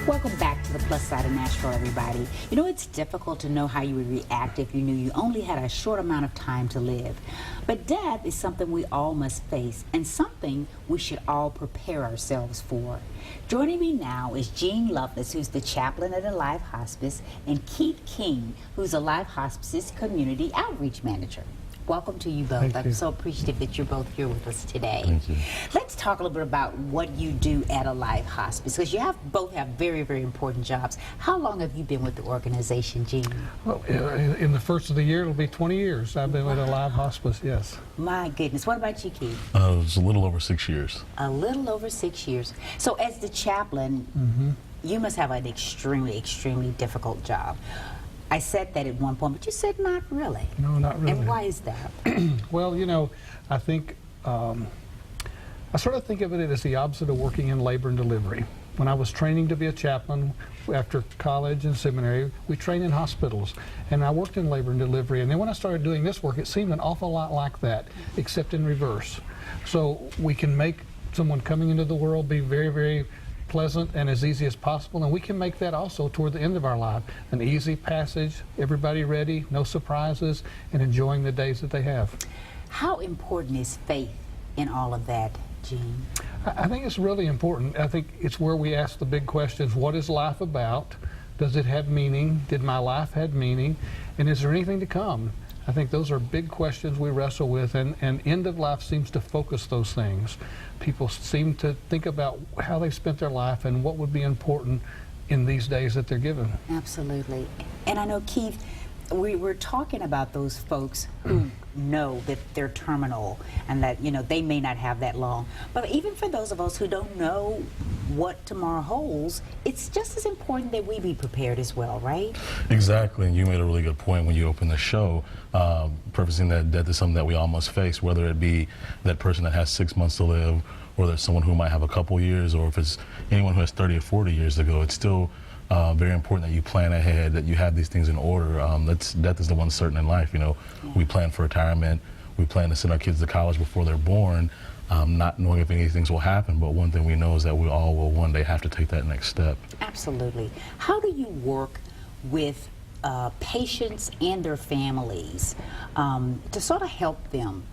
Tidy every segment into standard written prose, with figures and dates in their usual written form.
Welcome back to the Plus Side of Nashville, everybody. You know, it's difficult to know how you would react if you knew you only had a short amount of time to live. But death is something we all must face and something we should all prepare ourselves for. Joining me now is Jean Lovelace, who's the chaplain at Alive Hospice, and Keith King, who's Alive Hospice's community outreach manager. Welcome to you both. Thank you. I'm so appreciative that you're both here with us today. Thank you. Let's talk a little bit about what you do at Alive Hospice, because you both have very, very important jobs. How long have you been with the organization, Jean? Well, in the first of the year, it'll be 20 years. I've been with Alive Hospice, yes. My goodness. What about you, Keith? It was a little over 6 years. A little over 6 years. So as the chaplain, you must have an extremely, extremely difficult job. I said that at one point, but you said not really. No, not really. And why is that? Well, you know, I think, I sort of think of it as the opposite of working in labor and delivery. When I was training to be a chaplain after college and seminary, we trained in hospitals, and I worked in labor and delivery. And then when I started doing this work, it seemed an awful lot like that, except in reverse. So we can make someone coming into the world be very, very pleasant and as easy as possible, and we can make that also toward the end of our life an easy passage, everybody ready, no surprises, and enjoying the days that they have. How important is faith in all of that, Jean? I think it's really important. I think it's where we ask the big questions. What is life about? Does it have meaning? Did my life have meaning? And is there anything to come? I think those are big questions we wrestle with, and end of life seems to focus those things. People seem to think about how they spent their life and what would be important in these days that they're given. Absolutely. And I know, Keith, we were talking about those folks who know that they're terminal and that, you know, they may not have that long. But even for those of us who don't know what tomorrow holds, it's just as important that we be prepared as well, right? Exactly, and you made a really good point when you opened the show, prefacing that death is something that we all must face, whether it be that person that has 6 months to live, or there's someone who might have a couple years, or if it's anyone who has 30 or 40 years to go. It's still very important that you plan ahead, that you have these things in order. Death is the one certain in life, you know. Yeah. We plan for retirement, we plan to send our kids to college before they're born, not knowing if any things will happen, but one thing we know is that we all will one day have to take that next step. Absolutely. How do you work with patients and their families to sort of help them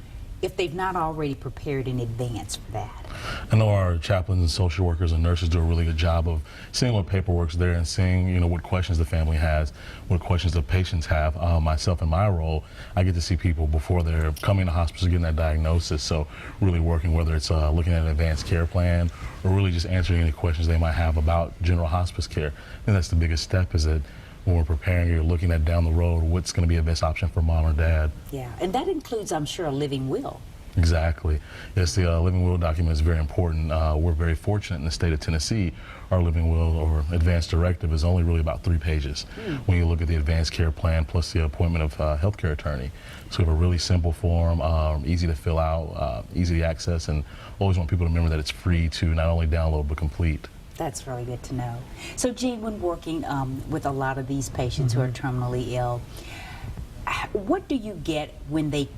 if they've not already prepared in advance for that? I know our chaplains and social workers and nurses do a really good job of seeing what paperwork's there and seeing, you know, what questions the family has, what questions the patients have. Myself in my role, I get to see people before they're coming to hospice or getting that diagnosis. So really working, whether it's looking at an advanced care plan or really just answering any questions they might have about general hospice care. I think that's the biggest step, is that when we're preparing, you're looking at down the road what's going to be the best option for mom or dad. Yeah, and that includes, I'm sure, a living will. Exactly. Yes, the living will document is very important. We're very fortunate in the state of Tennessee. Our living will or advanced directive is only really about 3 pages when you look at the advanced care plan plus the appointment of a healthcare attorney. So we have a really simple form, easy to fill out, easy to access, and always want people to remember that it's free to not only download but complete. That's really good to know. So, Jean, when working with a lot of these patients who are terminally ill, what do you get when they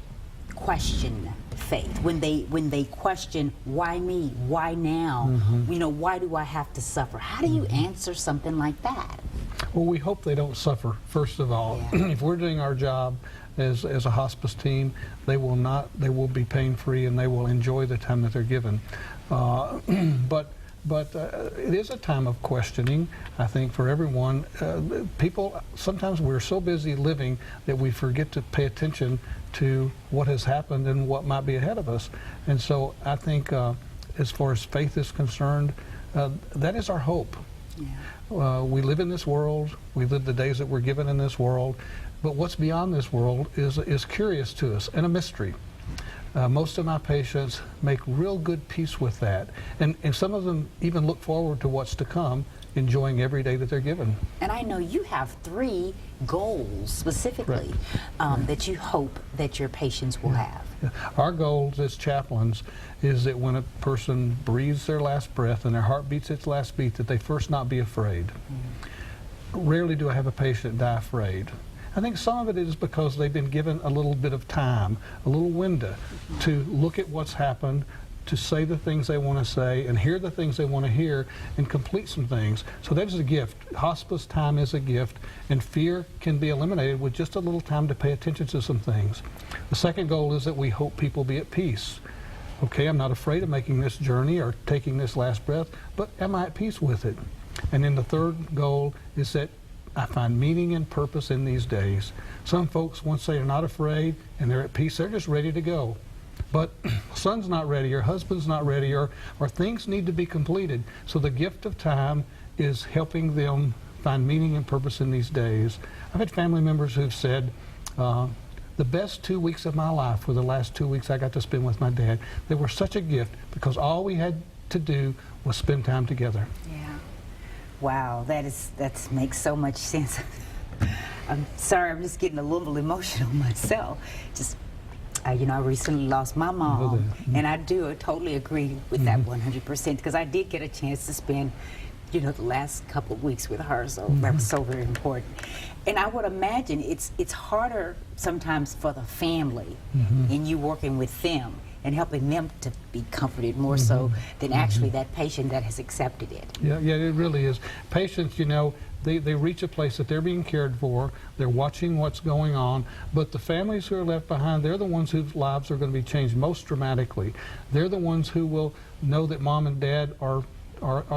question faith, when they question, why me, why now, you know, why do I have to suffer? How do you answer something like that? Well, we hope they don't suffer, first of all. Yeah. If we're doing our job as a hospice team, they will be pain-free and they will enjoy the time that they're given. But it is a time of questioning, I think, for everyone. People, sometimes we're so busy living that we forget to pay attention to what has happened and what might be ahead of us. And so I think as far as faith is concerned, that is our hope. Yeah. We live in this world, we live the days that we're given in this world, but what's beyond this world is curious to us and a mystery. Most of my patients make real good peace with that, and some of them even look forward to what's to come, enjoying every day that they're given. And I know you have 3 goals specifically that you hope that your patients will have. Yeah. Our goals as chaplains is that when a person breathes their last breath and their heart beats its last beat, that they first not be afraid. Rarely do I have a patient die afraid. I think some of it is because they've been given a little bit of time, a little window to look at what's happened, to say the things they want to say and hear the things they want to hear and complete some things. So that is a gift. Hospice time is a gift, and fear can be eliminated with just a little time to pay attention to some things. The second goal is that we hope people be at peace. Okay, I'm not afraid of making this journey or taking this last breath, but am I at peace with it? And then the third goal is that I find meaning and purpose in these days. Some folks, once they're not afraid and they're at peace, they're just ready to go. But son's not ready, or husband's not ready, or things need to be completed. So the gift of time is helping them find meaning and purpose in these days. I've had family members who've said, the best 2 weeks of my life were the last 2 weeks I got to spend with my dad. They were such a gift because all we had to do was spend time together. Yeah. Wow, that makes so much sense. I'm sorry, I'm just getting a little emotional myself. Just, you know, I recently lost my mom, and I do totally agree with that 100%, because I did get a chance to spend, you know, the last couple of weeks with her, so that was so very important. And I would imagine it's harder sometimes for the family and you working with them and helping them to be comforted more so than actually that patient that has accepted it. Yeah, it really is. Patients, you know, they reach a place that they're being cared for, they're watching what's going on, but the families who are left behind, they're the ones whose lives are going to be changed most dramatically. They're the ones who will know that mom and dad are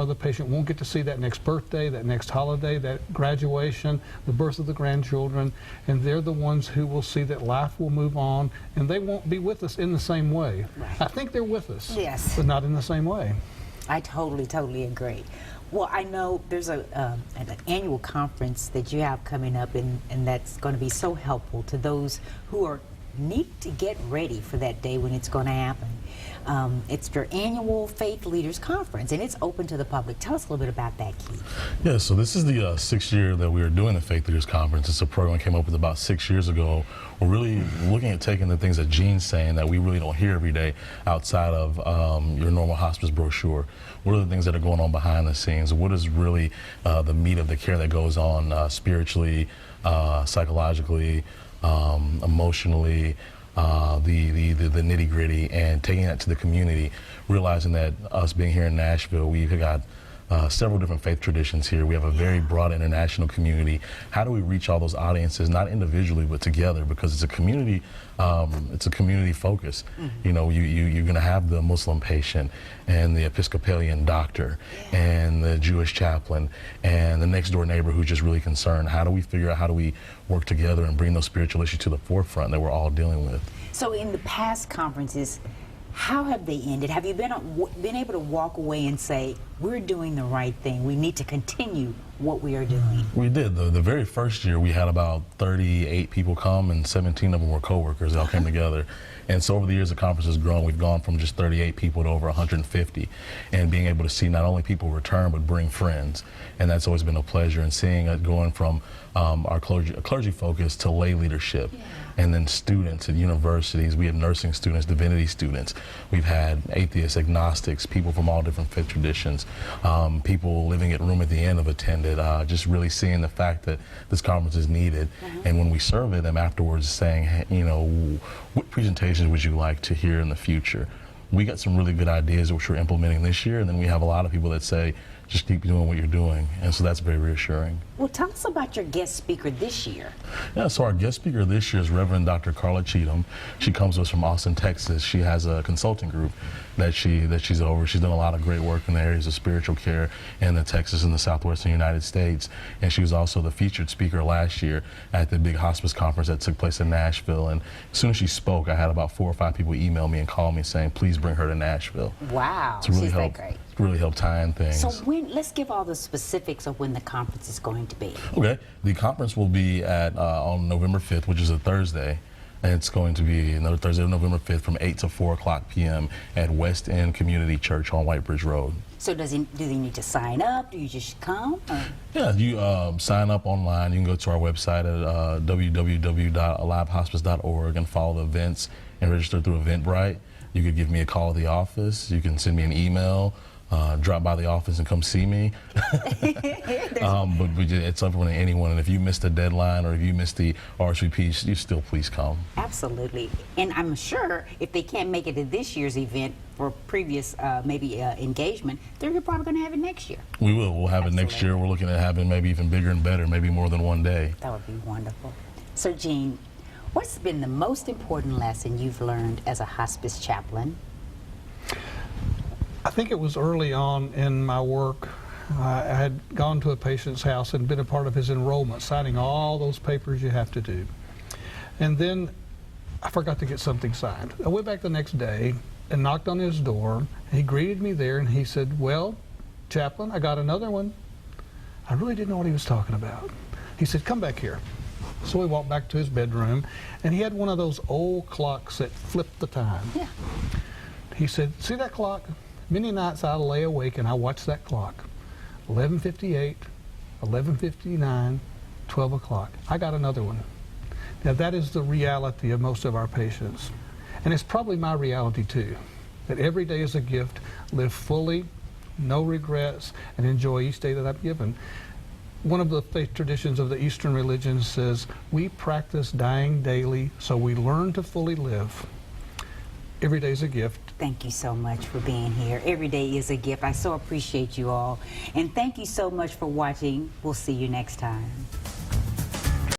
the patient won't get to see that next birthday, that next holiday, that graduation, the birth of the grandchildren, and they're the ones who will see that life will move on, and they won't be with us in the same way. Right. I think they're with us, yes, but not in the same way. I totally agree. Well, I know there's an annual conference that you have coming up, and that's going to be so helpful to those who need to get ready for that day when it's going to happen. It's your annual Faith Leaders Conference, and it's open to the public. Tell us a little bit about that, Keith. Yeah, so this is the 6th year that we are doing the Faith Leaders Conference. It's a program that came up with about 6 years ago. We're really looking at taking the things that Gene's saying that we really don't hear every day outside of your normal hospice brochure. What are the things that are going on behind the scenes? What is really the meat of the care that goes on spiritually, psychologically, emotionally, the nitty-gritty, and taking that to the community, realizing that us being here in Nashville, we've got several different faith traditions here. We have a very broad international community. How do we reach all those audiences, not individually but together? Because it's a community focus. You know, you're going to have the Muslim patient and the Episcopalian doctor and the Jewish chaplain and the next door neighbor who's just really concerned. How do we figure out how do we work together and bring those spiritual issues to the forefront that we're all dealing with? So in the past conferences, how have they ended? Have you been able to walk away and say, we're doing the right thing, we need to continue what we are doing? We did. The very first year, we had about 38 people come, and 17 of them were coworkers. They all came together. And so over the years, the conference has grown. We've gone from just 38 people to over 150, and being able to see not only people return, but bring friends. And that's always been a pleasure, and seeing it going from our clergy focus to lay leadership. And then students at universities. We have nursing students, divinity students. We've had atheists, agnostics, people from all different faith traditions, people living at Room at the Inn have attended, just really seeing the fact that this conference is needed. And when we survey them afterwards saying, hey, you know, what presentations would you like to hear in the future? We got some really good ideas which we're implementing this year, and then we have a lot of people that say, just keep doing what you're doing, and so that's very reassuring. Well, tell us about your guest speaker this year. Yeah, so our guest speaker this year is Reverend Dr. Carla Cheatham. She comes to us from Austin, Texas. She has a consulting group that she's over. She's done a lot of great work in the areas of spiritual care in the Texas and the southwestern United States, and she was also the featured speaker last year at the big hospice conference that took place in Nashville. And as soon as she spoke, I had about 4 or 5 people email me and call me saying, please bring her to Nashville. Wow, to really she's help, that great. Really help tie in things. So let's give all the specifics of when the conference is going to be. Okay, the conference will be on November 5th, which is a Thursday. And it's going to be another Thursday, November 5th, from 8 to 4 o'clock p.m. at West End Community Church on White Bridge Road. So do they need to sign up? Do you just come? Or? Yeah, you sign up online. You can go to our website at www.alivehospice.org and follow the events and register through Eventbrite. You could give me a call at the office. You can send me an email. drop by the office and come see me. But it's open to anyone, and if you missed the deadline or if you missed the RSVP, you still please come. Absolutely. And I'm sure if they can't make it to this year's event for previous engagement, they're probably going to have it next year. We will. We'll have it next year. We're looking at having maybe even bigger and better, maybe more than one day. That would be wonderful. So, Jean, what's been the most important lesson you've learned as a hospice chaplain? I think it was early on in my work. I had gone to a patient's house and been a part of his enrollment, signing all those papers you have to do. And then I forgot to get something signed. I went back the next day and knocked on his door. He greeted me there and he said, "Well, chaplain, I got another one." I really didn't know what he was talking about. He said, "Come back here." So we walked back to his bedroom and he had one of those old clocks that flipped the time. Yeah. He said, "See that clock? Many nights I lay awake and I watch that clock. 11:58, 11:59, 12 o'clock. I got another one." Now that is the reality of most of our patients. And it's probably my reality too, that every day is a gift, live fully, no regrets, and enjoy each day that I'm given. One of the faith traditions of the Eastern religion says, we practice dying daily so we learn to fully live. Every day is a gift. Thank you so much for being here. Every day is a gift. I so appreciate you all. And thank you so much for watching. We'll see you next time.